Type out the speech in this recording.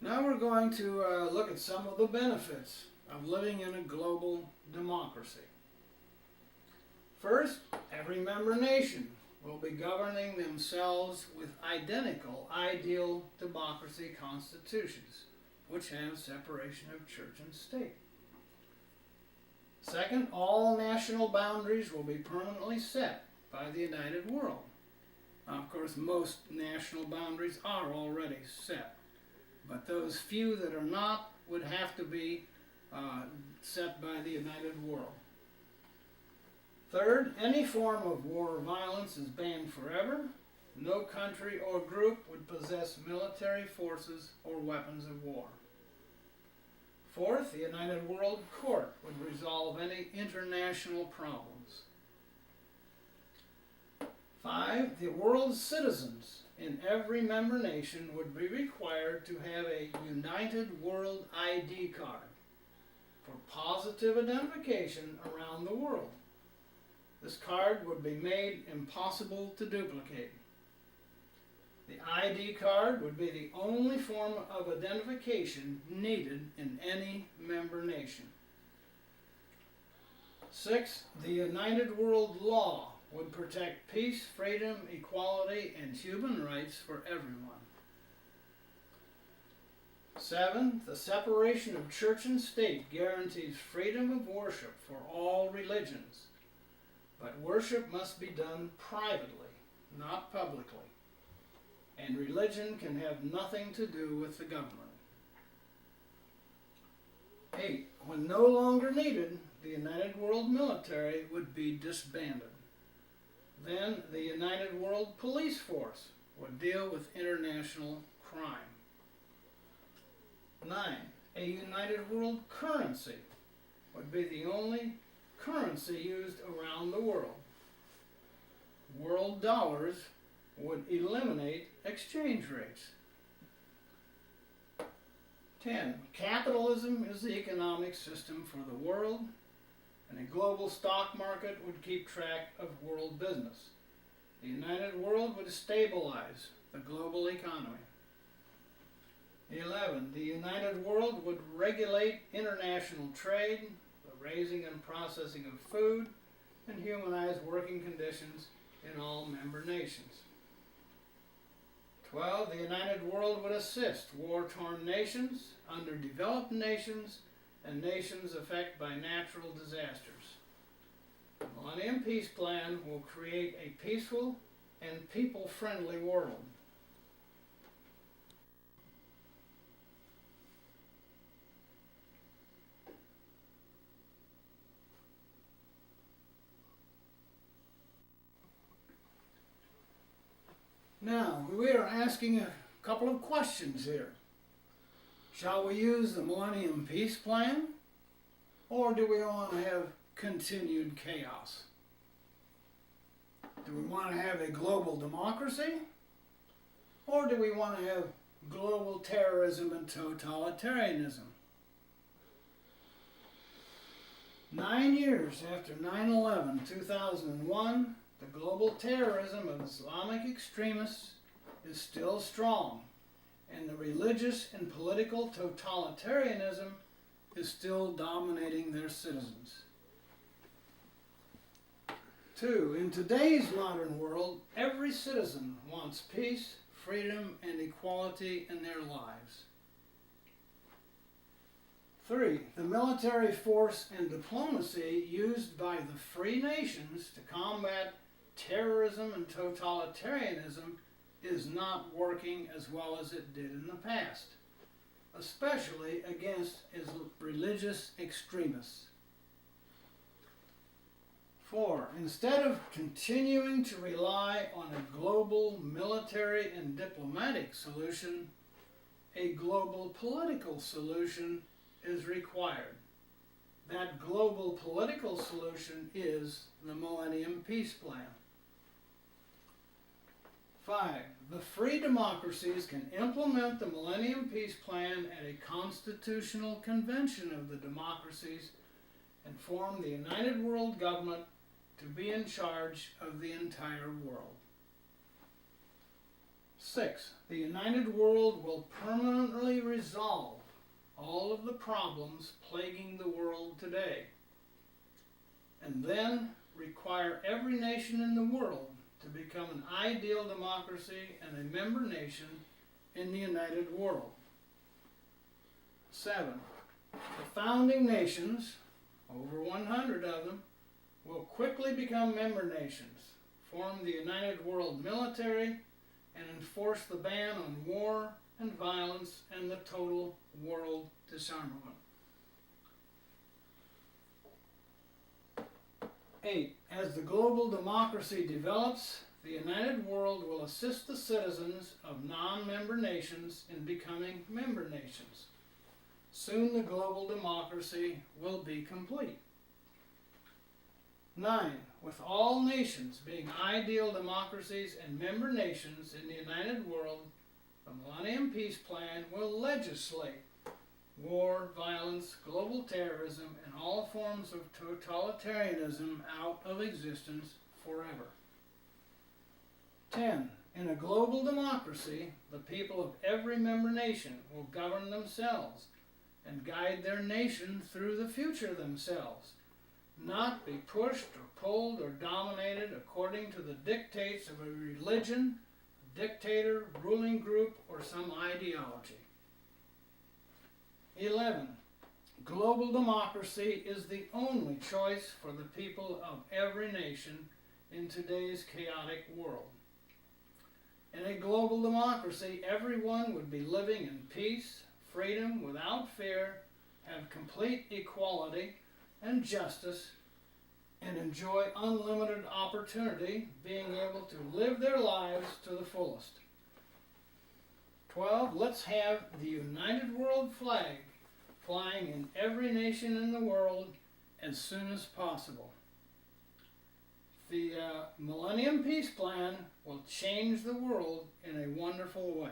Now we're going to look at some of the benefits of living in a global democracy. First, every member nation will be governing themselves with identical ideal democracy constitutions, which have separation of church and state. Second, all national boundaries will be permanently set by the united world. Now, of course, most national boundaries are already set, but those few that are not would have to be set by the united world. Third, any form of war or violence is banned forever. No country or group would possess military forces or weapons of war. Fourth, the United World Court would resolve any international problems. 5, the world's citizens in every member nation would be required to have a United World ID card for positive identification around the world. This card would be made impossible to duplicate. The ID card would be the only form of identification needed in any member nation. 6, the United World Law would protect peace, freedom, equality, and human rights for everyone. 7, the separation of church and state guarantees freedom of worship for all religions, but worship must be done privately, not publicly, and religion can have nothing to do with the government. 8, when no longer needed, the United World Military would be disbanded. Then the United World Police Force would deal with international crime. 9, a United World Currency would be the only currency used around the world. World dollars would eliminate exchange rates. 10, capitalism is the economic system for the world, and a global stock market would keep track of world business. The united world would stabilize the global economy. 11, the united world would regulate international trade, the raising and processing of food, and humanize working conditions in all member nations. 12, the united world would assist war-torn nations, underdeveloped nations, and nations affected by natural disasters. The Millennium Peace Plan will create a peaceful and people-friendly world. Now, we are asking a couple of questions here. Shall we use the Millennium Peace Plan, or do we want to have continued chaos? Do we want to have a global democracy, or do we want to have global terrorism and totalitarianism? 9 years after 9/11/2001, the global terrorism of Islamic extremists is still strong, and the religious and political totalitarianism is still dominating their citizens. 2, in today's modern world, every citizen wants peace, freedom, and equality in their lives. 3, the military force and diplomacy used by the free nations to combat terrorism and totalitarianism is not working as well as it did in the past, especially against religious extremists. 4, instead of continuing to rely on a global military and diplomatic solution, a global political solution is required. That global political solution is the Millennium Peace Plan. 5, the free democracies can implement the Millennium Peace Plan at a constitutional convention of the democracies and form the United World Government to be in charge of the entire world. 6. The united world will permanently resolve all of the problems plaguing the world today, and then require every nation in the world to become an ideal democracy and a member nation in the united world. 7. The founding nations, over 100 of them, will quickly become member nations, form the united world military, and enforce the ban on war and violence and the total world disarmament. 8. As the global democracy develops, the united world will assist the citizens of non-member nations in becoming member nations. Soon the global democracy will be complete. 9. With all nations being ideal democracies and member nations in the united world, the Millennium Peace Plan will legislate war, violence, global terrorism, and all forms of totalitarianism out of existence forever. 10. In a global democracy, the people of every member nation will govern themselves and guide their nation through the future themselves, not be pushed or pulled or dominated according to the dictates of a religion, a dictator, ruling group, or some ideology. 11. Global democracy is the only choice for the people of every nation in today's chaotic world. In a global democracy, everyone would be living in peace, freedom, without fear, have complete equality and justice, and enjoy unlimited opportunity, being able to live their lives to the fullest. 12. Let's have the united world flag flying in every nation in the world as soon as possible. The Millennium Peace Plan will change the world in a wonderful way.